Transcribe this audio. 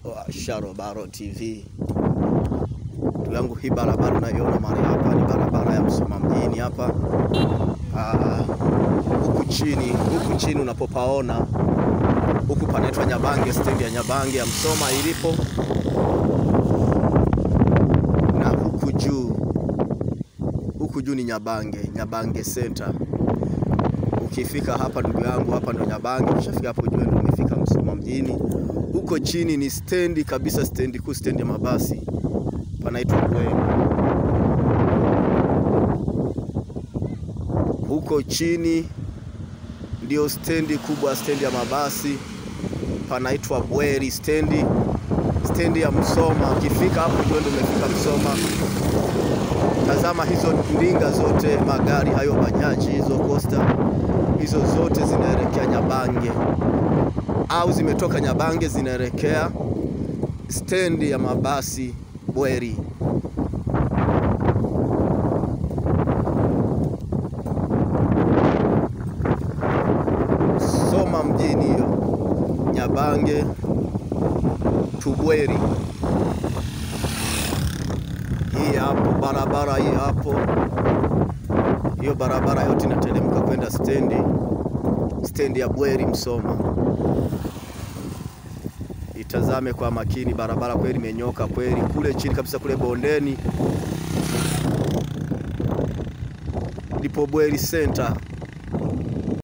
wa Sharobaro TV. Yangu hii barabara unaiona mahali hapa ni barabara ya Msoma mjini hapa. Huku chini unapopaona huku panaitwa Nyabange, stendi ya Nyabange ya Msoma ilipo. Na huku juu ni Nyabange Center. Ukifika hapa ndugu yangu, hapa ndo Nyabange. Ukishafika hapo juu ndio umefika Msoma mjini. Huko chini ni stendi kabisa, stendi kuu, stendi ya mabasi. Panaitwa Bweni. Huko chini ndio stendi kubwa, stendi ya mabasi. Panaitwa Bweri stendi ya Msoma. Ukifika hapo ndio umefika Msoma. Tazama hizo ndinga zote, magari hayo, bajaji hizo, coaster hizo zote zinaelekea Nyabange, au zimetoka Nyabange zinaelekea stendi ya mabasi Bweri. Msoma mjini hiyo, Nyabange to Bweri. Hii hapo barabara, hii hapo, hiyo barabara yote inateremka kwenda stendi ya Bweri Msoma. Itazame kwa makini, barabara kweli imenyoka kweli. Kule chini kabisa, kule bondeni ndipo Bweri Center.